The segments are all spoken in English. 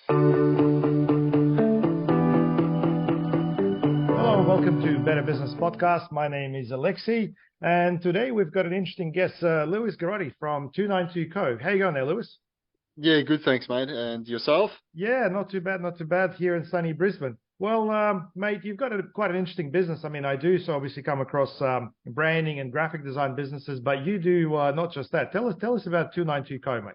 Hello, welcome to Better Business Podcast. My name is Alexei, and today we've got an interesting guest, Luis Garotti from 292 Co. How you going there, Luis? Yeah, good, thanks, mate. And yourself? Yeah, not too bad, not too bad here in sunny Brisbane. Well, mate, you've got quite an interesting business. I mean, I do so obviously come across branding and graphic design businesses, but you do not just that. Tell us about 292 Co, mate.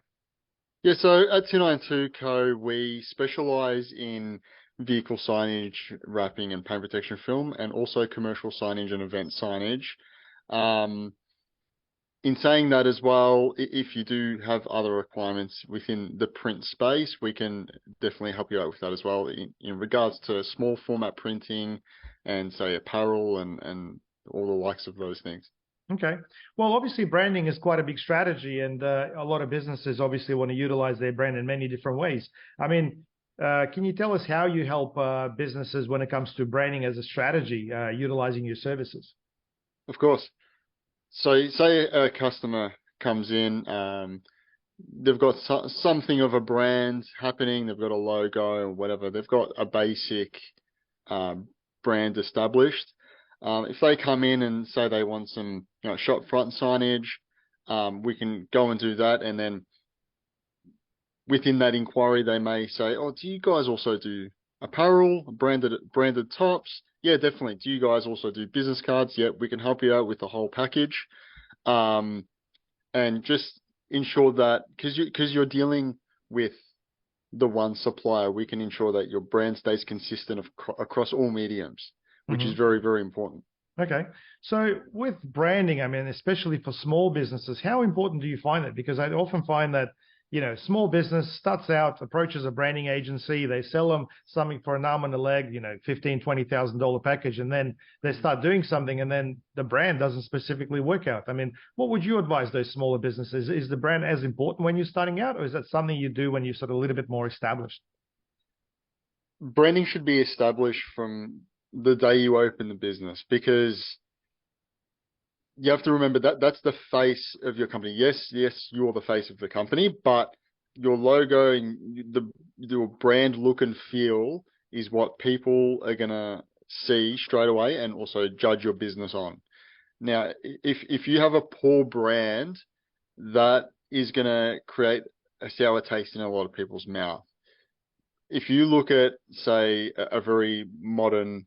Yeah, so at 292 Co, we specialize in vehicle signage, wrapping, and paint protection film, and also commercial signage and event signage. Um, in saying that as well, if you do have other requirements within the print space, we can definitely help you out with that as well in regards to small format printing and, say, apparel and all the likes of those things. Okay. Well, obviously, branding is quite a big strategy, and a lot of businesses obviously want to utilize their brand in many different ways. I mean, can you tell us how you help businesses when it comes to branding as a strategy, utilizing your services? Of course. So say a customer comes in, they've got something of a brand happening, they've got a logo or whatever, they've got a basic um, brand established. If they come in and say they want some, shop front signage, we can go and do that. And then within that inquiry, they may say, "Oh, do you guys also do apparel, branded tops?" Yeah, definitely. Do you guys also do business cards? Yeah, we can help you out with the whole package. Um, and just ensure that because you're dealing with the one supplier, we can ensure that your brand stays consistent across all mediums, which is Hmm. very, very important. Okay. So with branding, I mean, especially for small businesses, how important do you find it? Because I often find that, small business starts out, approaches a branding agency, they sell them something for an arm and a leg, $15,000, $20,000 package, and then they start doing something and then the brand doesn't specifically work out. I mean, what would you advise those smaller businesses? Is the brand as important when you're starting out, or is that something you do when you're sort of a little bit more established? Branding should be established from the day you open the business, because you have to remember that that's the face of your company. Yes, you're the face of the company, but your logo and your brand look and feel is what people are gonna see straight away and also judge your business on. Now, if you have a poor brand, that is gonna create a sour taste in a lot of people's mouth. If you look at, say, a very modern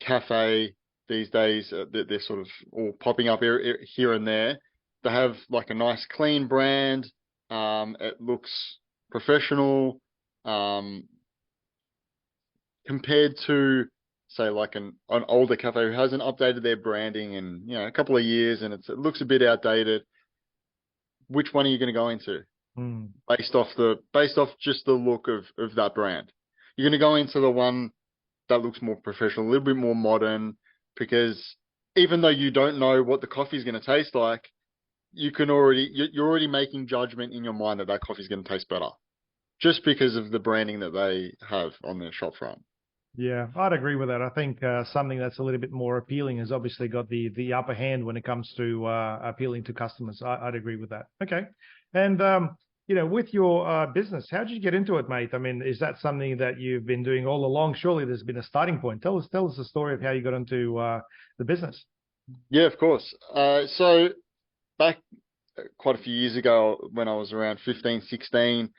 cafe these days, they're sort of all popping up here and there. They have like a nice clean brand. It looks professional, um, compared to, say, like an older cafe who hasn't updated their branding in a couple of years, and it looks a bit outdated. Which one are you going to go into Hmm. based off just the look of that brand? You're going to go into the one that looks more professional, a little bit more modern, because even though you don't know what the coffee is going to taste like, you're already making judgment in your mind that coffee is going to taste better just because of the branding that they have on their shop front. Yeah, I'd agree with that. I think something that's a little bit more appealing has obviously got the upper hand when it comes to appealing to customers. I'd agree with that. Okay, and with your business, how did you get into it, mate? I mean, is that something that you've been doing all along? Surely there's been a starting point. Tell us the story of how you got into the business. Yeah, of course. So back quite a few years ago, when I was around 15, 16,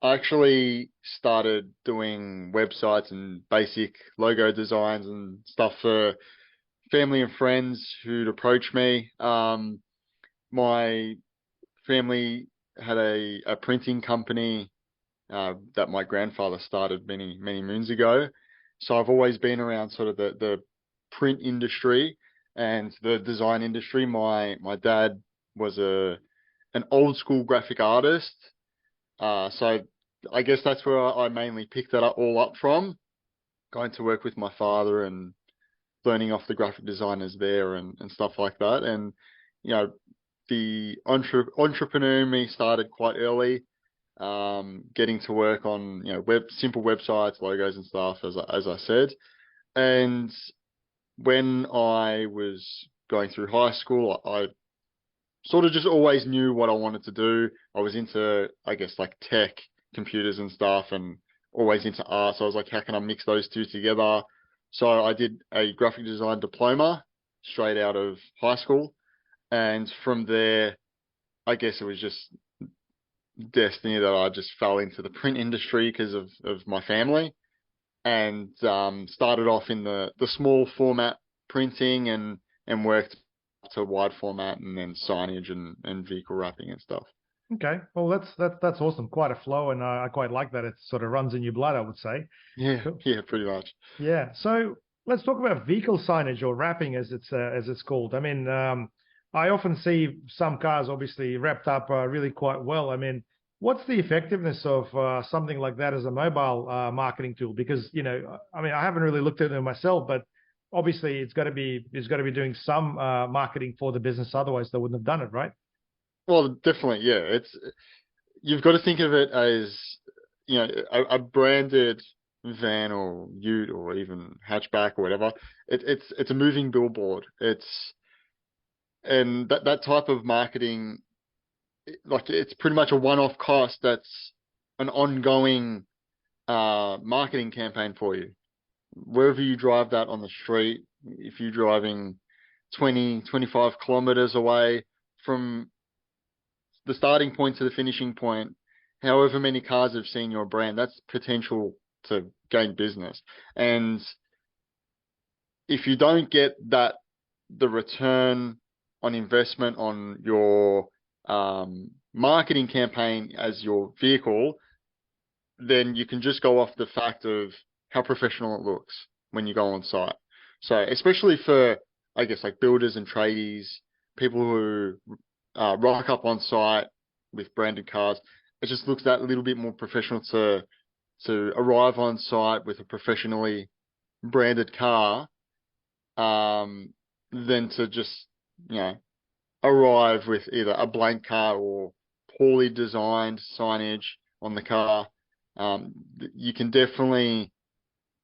I actually started doing websites and basic logo designs and stuff for family and friends who'd approach me. My family had a printing company that my grandfather started many, many moons ago. So I've always been around sort of the print industry and the design industry. My dad was an old school graphic artist. So I guess that's where I mainly picked that all up from, going to work with my father and learning off the graphic designers there and stuff like that. And, you know, the entrepreneur in me started quite early, getting to work on, simple websites, logos and stuff, as I said. And when I was going through high school, I sort of just always knew what I wanted to do. I was into, I guess, like tech, computers and stuff, and always into art. So I was like, how can I mix those two together? So I did a graphic design diploma straight out of high school. And from there, I guess it was just destiny that I just fell into the print industry because of my family, and started off in the small format printing, and worked to wide format and then signage and vehicle wrapping and stuff. Okay. Well, that's awesome. Quite a flow, and I quite like that. It sort of runs in your blood, I would say. Yeah, Cool. yeah, pretty much. Yeah. So let's talk about vehicle signage or wrapping, as it's called. I mean, I often see some cars obviously wrapped up really quite well. I mean, what's the effectiveness of something like that as a mobile marketing tool? Because I mean, I haven't really looked at it myself, but obviously it's got to be doing some marketing for the business. Otherwise, they wouldn't have done it, right? Well, definitely, yeah. You've got to think of it as, a branded van or ute or even hatchback or whatever. It's a moving billboard. And that type of marketing, like, it's pretty much a one-off cost that's an ongoing marketing campaign for you. Wherever you drive that on the street, if you're driving 20, 25 kilometers away from the starting point to the finishing point, however many cars have seen your brand, that's potential to gain business. And if you don't get the return on investment on your marketing campaign as your vehicle, then you can just go off the fact of how professional it looks when you go on site. So especially for, I guess, like builders and tradies, people who rock up on site with branded cars, it just looks that little bit more professional to arrive on site with a professionally branded car, than to just, arrive with either a blank car or poorly designed signage on the car. You can definitely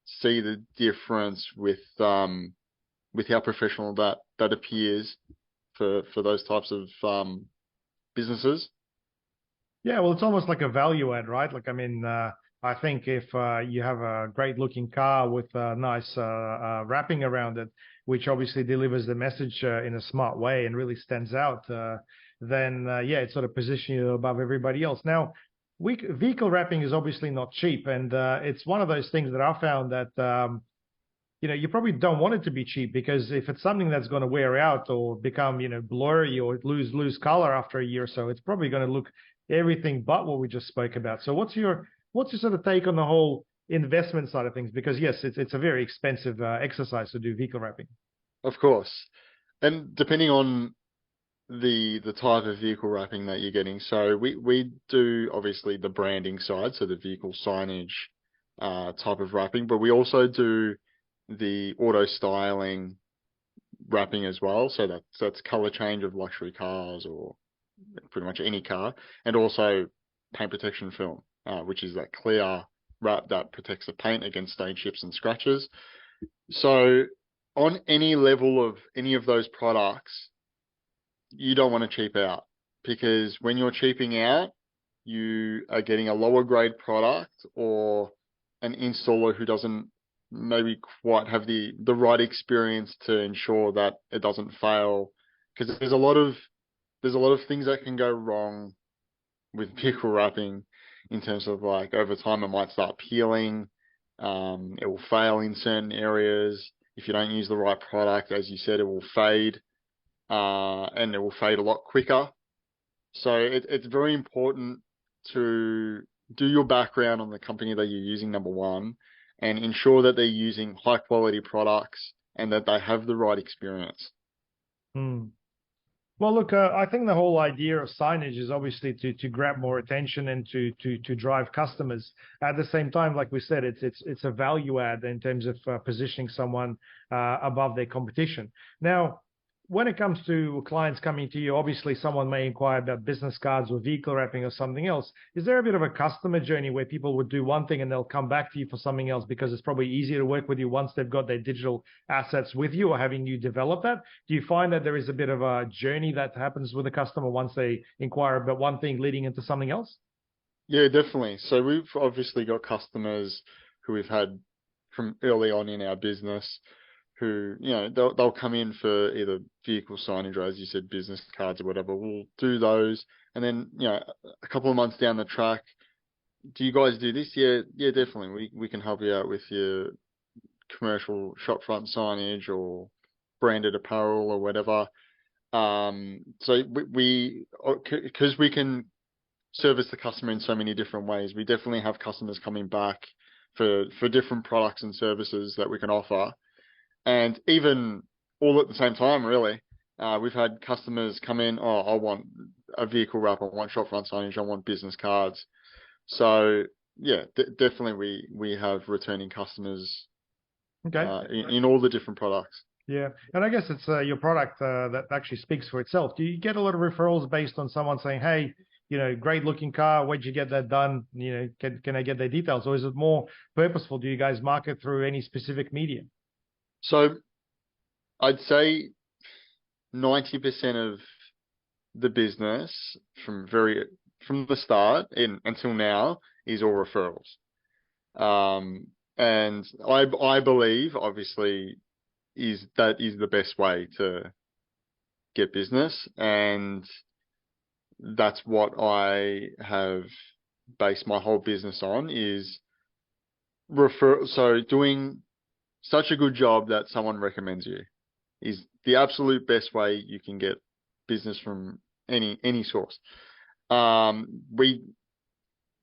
see the difference with how professional that appears for those types of businesses. Yeah, well, it's almost like a value add, right? Like, I mean, I think if you have a great looking car with a nice wrapping around it, which obviously delivers the message in a smart way and really stands out, then yeah, it sort of positions you above everybody else. Now, vehicle wrapping is obviously not cheap, and it's one of those things that I found that you probably don't want it to be cheap, because if it's something that's going to wear out or become blurry or lose color after a year or so, it's probably going to look everything but what we just spoke about. So what's your sort of take on the whole investment side of things? Because yes, it's a very expensive exercise to do vehicle wrapping. Of course. And depending on the type of vehicle wrapping that you're getting. So we do obviously the branding side, so the vehicle signage type of wrapping, but we also do the auto styling wrapping as well. So that's color change of luxury cars or pretty much any car, and also paint protection film, which is that clear wrap that protects the paint against stain chips and scratches. So on any level of any of those products, you don't want to cheap out, because when you're cheaping out, you are getting a lower grade product or an installer who doesn't maybe quite have the right experience to ensure that it doesn't fail. Because there's a lot of things that can go wrong with vehicle wrapping, in terms of, like, over time it might start peeling, it will fail in certain areas. If you don't use the right product, as you said, it will fade, and it will fade a lot quicker. So it's very important to do your background on the company that you're using, number one, and ensure that they're using high quality products and that they have the right experience. Hmm. Well, look, I think the whole idea of signage is obviously to grab more attention and to drive customers. At the same time, like we said, it's a value add in terms of positioning someone above their competition. Now, when it comes to clients coming to you, obviously someone may inquire about business cards or vehicle wrapping or something else. Is there a bit of a customer journey where people would do one thing and they'll come back to you for something else, because it's probably easier to work with you once they've got their digital assets with you or having you develop that? Do you find that there is a bit of a journey that happens with a customer once they inquire about one thing leading into something else? Yeah, definitely. So we've obviously got customers who we've had from early on in our business who, they'll come in for either vehicle signage or, as you said, business cards or whatever. We'll do those. And then, a couple of months down the track, do you guys do this? Yeah, yeah, definitely. We can help you out with your commercial shop front signage or branded apparel or whatever. So because we can service the customer in so many different ways, we definitely have customers coming back for different products and services that we can offer. And even all at the same time, really, we've had customers come in, oh, I want a vehicle wrap, I want shop front signage, I want business cards. So yeah, definitely we have returning customers Okay. in all the different products. Yeah. And I guess it's your product that actually speaks for itself. Do you get a lot of referrals based on someone saying, hey, great looking car, where'd you get that done? Can I get their details? Or is it more purposeful? Do you guys market through any specific media? So I'd say 90% of the business from the start until now is all referrals. And I believe obviously that is the best way to get business, and that's what I have based my whole business on is so doing such a good job that someone recommends you is the absolute best way you can get business from any source.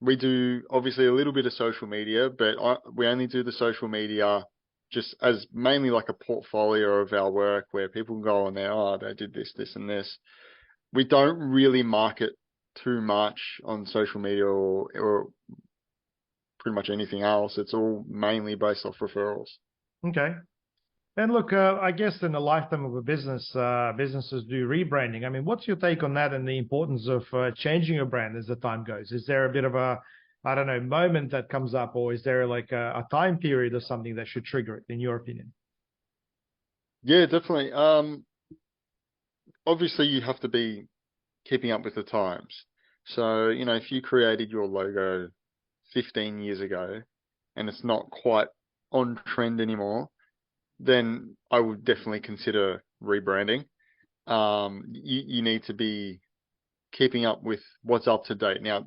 We do obviously a little bit of social media, but we only do the social media just as mainly like a portfolio of our work where people can go on there, oh, they did this, this, and this. We don't really market too much on social media or pretty much anything else. It's all mainly based off referrals. Okay. And look, I guess in the lifetime of a business, businesses do rebranding. I mean, what's your take on that and the importance of changing your brand as the time goes? Is there a bit of a, I don't know, moment that comes up, or is there like a time period or something that should trigger it, in your opinion? Yeah, definitely. Obviously you have to be keeping up with the times. So, if you created your logo 15 years ago and it's not quite on trend anymore, then I would definitely consider rebranding. You need to be keeping up with what's up to date. Now,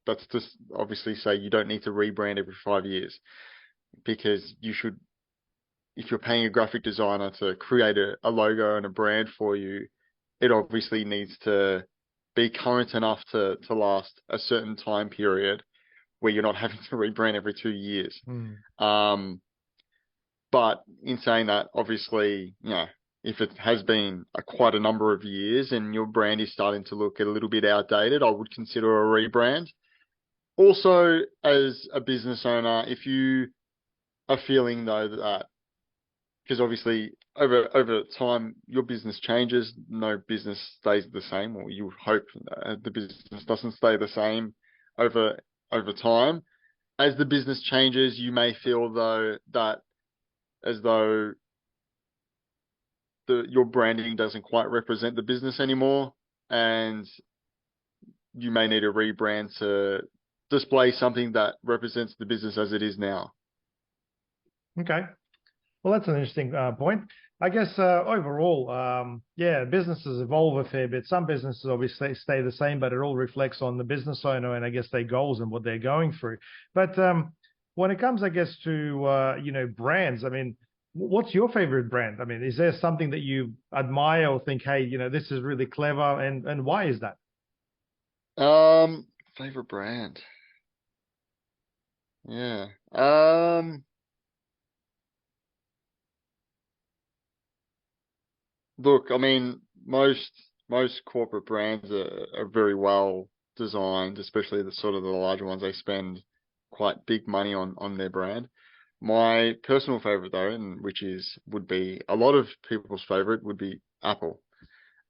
that's just obviously say you don't need to rebrand every 5 years, because you should, if you're paying a graphic designer to create a logo and a brand for you, it obviously needs to be current enough to last a certain time period where you're not having to rebrand every 2 years. Um, but in saying that, obviously, if it has been quite a number of years and your brand is starting to look a little bit outdated, I would consider a rebrand. Also, as a business owner, if you are feeling though that, because obviously over time your business changes, no business stays the same, or you hope the business doesn't stay the same over time. As the business changes, you may feel though that as though your branding doesn't quite represent the business anymore, and you may need a rebrand to display something that represents the business as it is now. Okay. Well, that's an interesting point. I guess overall, yeah, businesses evolve a fair bit. Some businesses obviously stay the same, but it all reflects on the business owner and I guess their goals and what they're going through. But when it comes, I guess, to brands, I mean, what's your favorite brand? I mean, is there something that you admire or think, hey, this is really clever, and why is that? Favorite brand. Yeah. Look, I mean, most corporate brands are very well designed, especially the sort of the larger ones. They spend quite big money on their brand. My personal favorite though, and which would be a lot of people's favorite, would be Apple.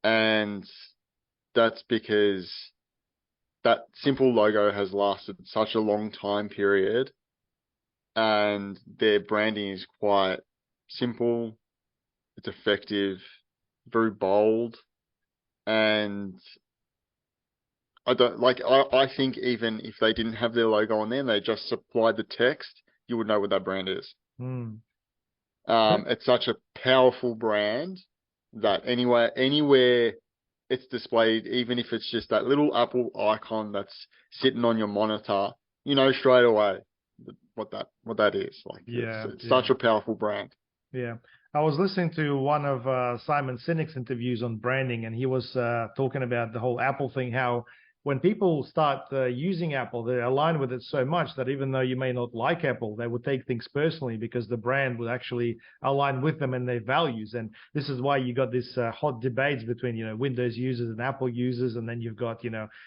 And that's because that simple logo has lasted such a long time period, and their branding is quite simple, it's effective, very bold, and I don't like. I think even if they didn't have their logo on there, and they just supplied the text, you would know what that brand is. Hmm. It's such a powerful brand that anywhere it's displayed, even if it's just that little Apple icon that's sitting on your monitor, you know straight away what that is. Like Yeah, it's yeah. such a powerful brand. Yeah. I was listening to one of Simon Sinek's interviews on branding, and he was talking about the whole Apple thing, how when people start using Apple, they align with it so much that even though you may not like Apple, they would take things personally because the brand would actually align with them and their values. And this is why you got this hot debates between, Windows users and Apple users, and then you've got,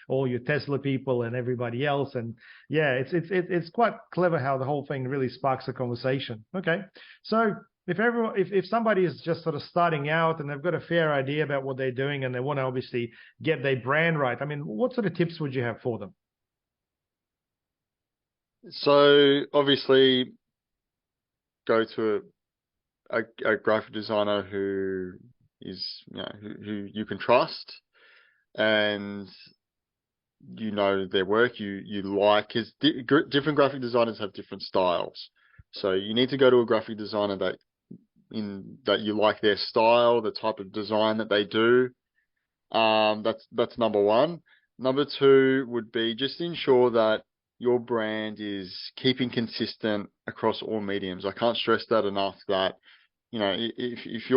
all your Tesla people and everybody else. And yeah, it's quite clever how the whole thing really sparks a conversation. Okay. So if somebody is just sort of starting out and they've got a fair idea about what they're doing and they want to obviously get their brand right, I mean, what sort of tips would you have for them? So obviously, go to a graphic designer who is who you can trust, and you know their work, you like, because different graphic designers have different styles. So you need to go to a graphic designer that you like their style, the type of design that they do. That's number one. Number two would be just ensure that your brand is keeping consistent across all mediums. I can't stress that enough, that if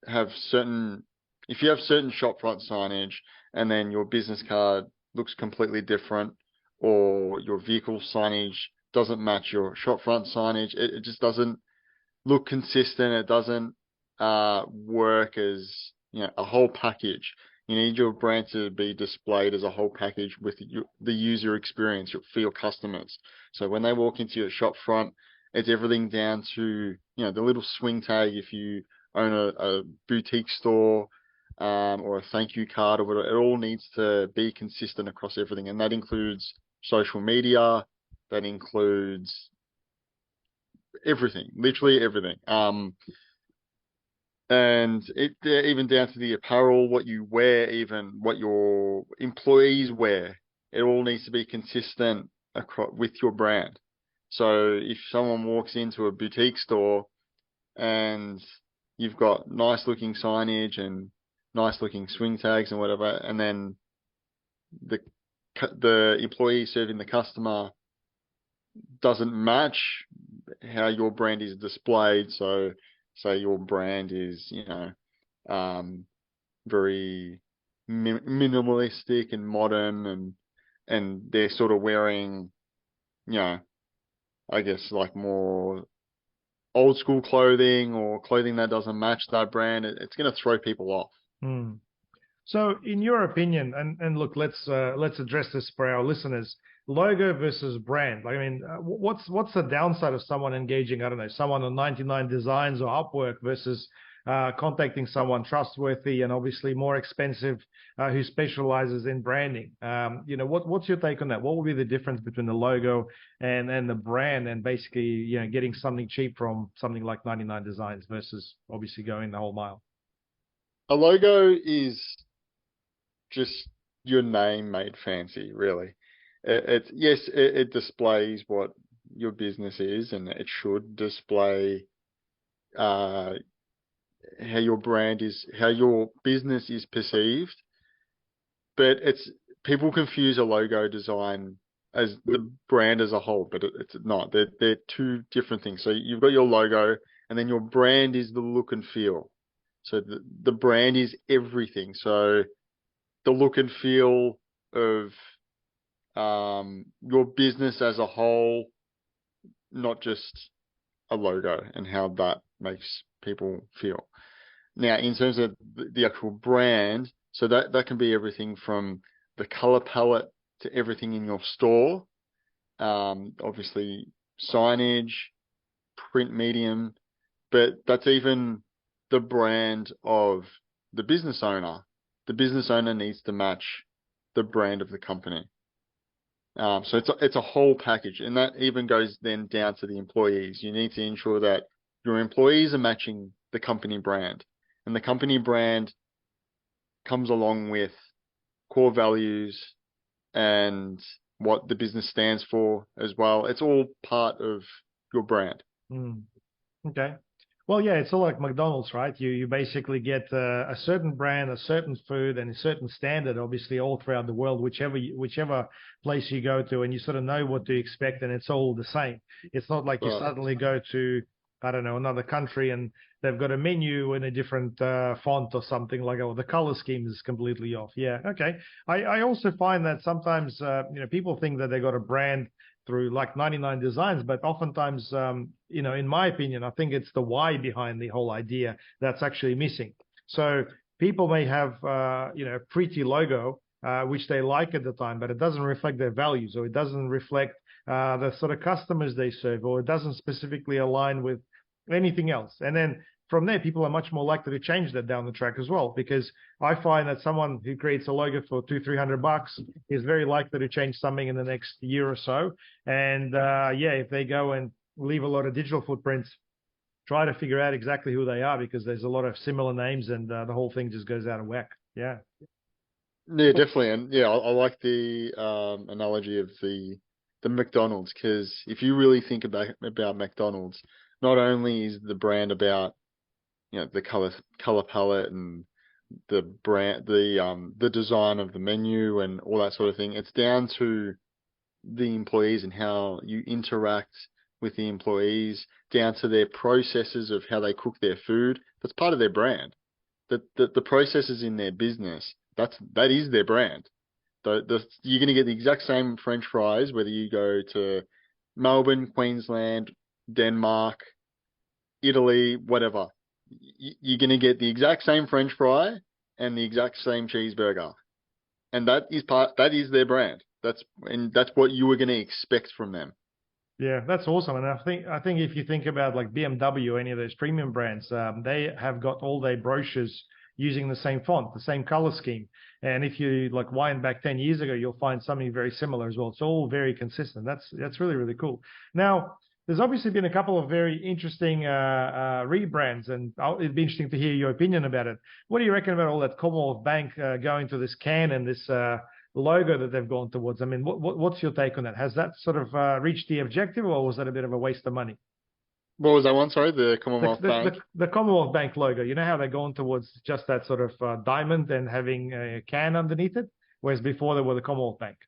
have certain if you have certain shop front signage and then your business card looks completely different, or your vehicle signage doesn't match your shop front signage, it just doesn't look consistent. It doesn't work as a whole package. You need your brand to be displayed as a whole package with the user experience for your customers. So when they walk into your shop front, it's everything down to the little swing tag if you own a boutique store, or a thank you card or whatever. It all needs to be consistent across everything, and that includes social media. That includes everything, literally everything. And even down to the apparel, what you wear, even what your employees wear, it all needs to be consistent across with your brand. So if someone walks into a boutique store and you've got nice looking signage and nice looking swing tags and whatever, and then the employee serving the customer doesn't match how your brand is displayed. So say your brand is, very minimalistic and modern, and they're sort of wearing, I guess like more old school clothing or clothing that doesn't match that brand, it's going to throw people off. Hmm. So, in your opinion, and look, let's address this for our listeners: logo versus brand. Like, I mean, what's the downside of someone engaging, I don't know, someone on 99 Designs or Upwork versus contacting someone trustworthy and obviously more expensive who specializes in branding? What's your take on that? What would be the difference between the logo and the brand, and basically, getting something cheap from something like 99 Designs versus obviously going the whole mile? A logo is just your name made fancy, really. It displays what your business is, and it should display uh, how your brand is, how your business is perceived. But people confuse a logo design as the brand as a whole, but it's not. They're two different things. So you've got your logo, and then your brand is the look and feel. So the brand is everything. So the look and feel of your business as a whole, not just a logo, and how that makes people feel. Now, in terms of the actual brand, so that can be everything from the color palette to everything in your store. Obviously, signage, print medium, but that's even the brand of the business owner. The business owner needs to match the brand of the company. So it's a whole package, and that even goes then down to the employees. You need to ensure that your employees are matching the company brand, and the company brand comes along with core values and what the business stands for as well. It's all part of your brand. Mm. Okay. Well, yeah, it's all like McDonald's, right? You basically get a certain brand, a certain food, and a certain standard, obviously, all throughout the world, whichever place you go to, and you sort of know what to expect, and it's all the same. It's not like you Right. suddenly go to, I don't know, another country and they've got a menu in a different font or something like that, or the color scheme is completely off. Yeah, okay. I also find that sometimes, people think that they got a brand through like 99 designs, but oftentimes, in my opinion, I think it's the why behind the whole idea that's actually missing. So people may have, a pretty logo, which they like at the time, but it doesn't reflect their values, or it doesn't reflect the sort of customers they serve, or it doesn't specifically align with anything else. And then from there, people are much more likely to change that down the track as well, because I find that someone who creates a logo for $200-300 is very likely to change something in the next year or so. And if they go and leave a lot of digital footprints, try to figure out exactly who they are, because there's a lot of similar names, and the whole thing just goes out of whack. Yeah. Yeah, definitely. And yeah, I like the analogy of the McDonald's, because if you really think about McDonald's, not only is the brand about the color palette and the brand, the design of the menu and all that sort of thing. It's down to the employees and how you interact with the employees, down to their processes of how they cook their food. That's part of their brand. The processes in their business, that is their brand. You're going to get the exact same French fries whether you go to Melbourne, Queensland, Denmark, Italy, whatever. You're going to get the exact same French fry and the exact same cheeseburger, and that is their brand. That's what you were going to expect from them. Yeah, that's awesome. And I think if you think about like BMW, any of those premium brands, they have got all their brochures using the same font, the same color scheme. And if you like wind back 10 years ago, you'll find something very similar as well. It's all very consistent. That's really, really cool. Now, there's obviously been a couple of very interesting rebrands, and it'd be interesting to hear your opinion about it. What do you reckon about all that Commonwealth Bank going to this can and this logo that they've gone towards? I mean, what's your take on that? Has that sort of reached the objective, or was that a bit of a waste of money? What was that one? Sorry, the The, Commonwealth the, Bank. the Commonwealth Bank logo, you know how they're going towards just that sort of diamond and having a can underneath it, whereas before they were the Commonwealth Bank.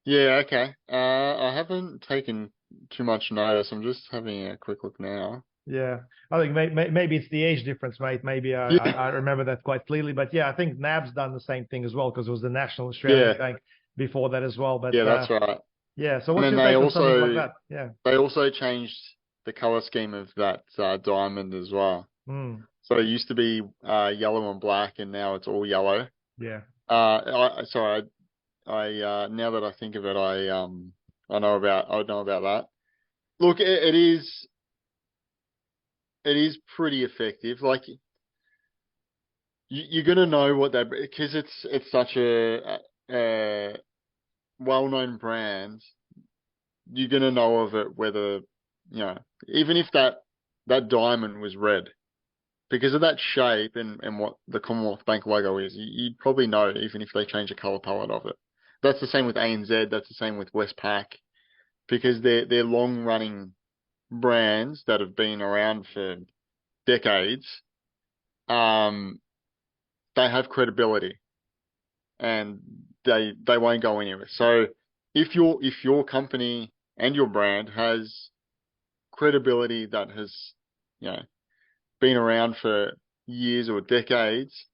Yeah, okay. I haven't taken too much notice. I'm just having a quick look now. Yeah, I think maybe it's the age difference, mate. Maybe Yeah, I remember that quite clearly. But yeah, I think NAB's done the same thing as well, because it was the National Australian yeah, Bank before that as well. But yeah, that's right. yeah, so And what's then your take on something like that? Yeah. they also changed the color scheme of that diamond as well. Mm, So it used to be yellow and black, and now it's all yellow. yeah. Sorry, I now that I think of it, I know about that. Look, it is pretty effective. Like you're gonna know what that, because it's such a well-known brand. You're gonna know of it whether even if that diamond was red, because of that shape and what the Commonwealth Bank logo is. You'd probably know even if they change the color palette of it. That's the same with ANZ. That's the same with Westpac, because they're long-running brands that have been around for decades. Um, they have credibility, and they won't go anywhere. So if your company and your brand has credibility that has been around for years or decades,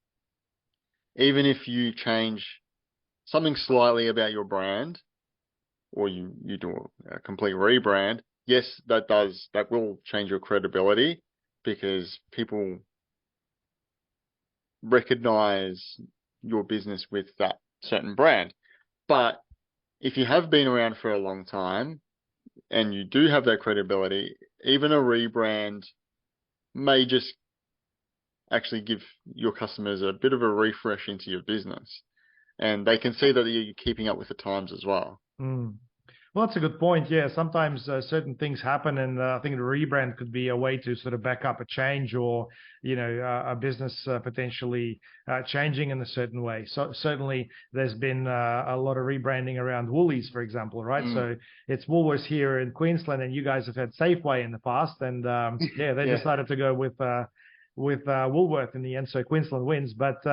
even if you change something slightly about your brand, or you do a complete rebrand, yes, that will change your credibility, because people recognize your business with that certain brand. But if you have been around for a long time and you do have that credibility, even a rebrand may just actually give your customers a bit of a refresh into your business, and they can see that you're keeping up with the times as well. Mm. Well, that's a good point. Yeah, sometimes certain things happen, and I think the rebrand could be a way to sort of back up a change, or a business potentially changing in a certain way. So certainly, there's been a lot of rebranding around Woolies, for example, right? Mm. So it's Woolworths here in Queensland, and you guys have had Safeway in the past, and yeah, they Yeah. decided to go with Woolworth in the end, so Queensland wins. But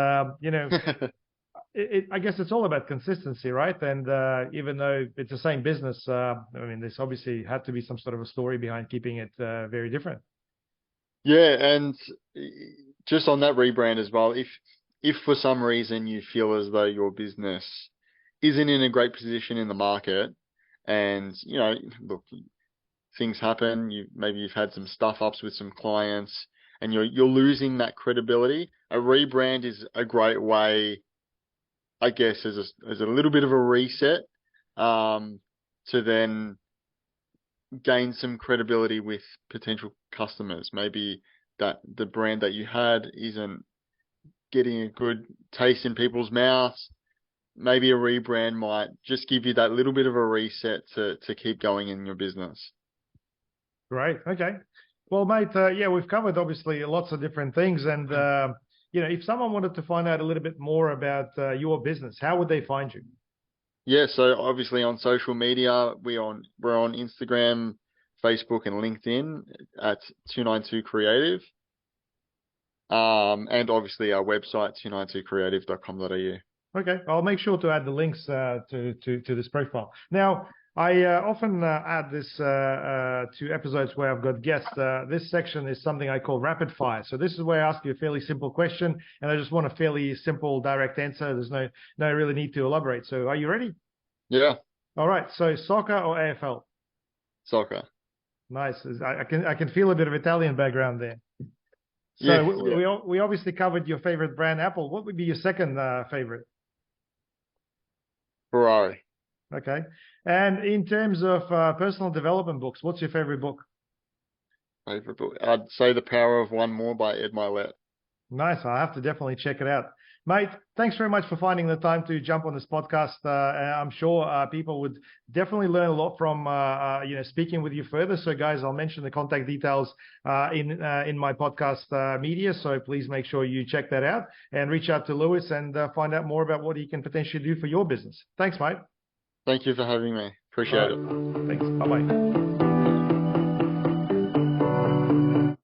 I guess it's all about consistency, right? And even though it's the same business, I mean, there's obviously had to be some sort of a story behind keeping it very different. Yeah, and just on that rebrand as well, if for some reason you feel as though your business isn't in a great position in the market, and look, things happen, maybe you've had some stuff ups with some clients, and you're losing that credibility, a rebrand is a great way, I guess, as a little bit of a reset, to then gain some credibility with potential customers. Maybe that the brand that you had isn't getting a good taste in people's mouths. Maybe a rebrand might just give you that little bit of a reset to keep going in your business. Right. Okay. Well, mate, yeah, we've covered obviously lots of different things, and if someone wanted to find out a little bit more about your business, how would they find you? Yeah, so obviously on social media, we're on Instagram, Facebook, and LinkedIn at 292 Creative. And obviously our website 292creative.com.au. Okay, I'll make sure to add the links to this profile. Now, I often add this to episodes where I've got guests. This section is something I call rapid fire. So this is where I ask you a fairly simple question, and I just want a fairly simple, direct answer. There's no really need to elaborate. So are you ready? Yeah, All right. So soccer or AFL? soccer. Nice. I can feel a bit of Italian background there. So Yeah. we obviously covered your favorite brand, Apple. What would be your second favorite? Ferrari. Okay. And in terms of personal development books, what's your favorite book? Favorite book. I'd say The Power of One More by Ed Milet. Nice. I have to definitely check it out. Mate, thanks very much for finding the time to jump on this podcast. I'm sure people would definitely learn a lot from speaking with you further. So, guys, I'll mention the contact details in my podcast media. So please make sure you check that out and reach out to Luis and find out more about what he can potentially do for your business. Thanks, mate. Thank you for having me. All Appreciate it. right. Thanks. Bye-bye.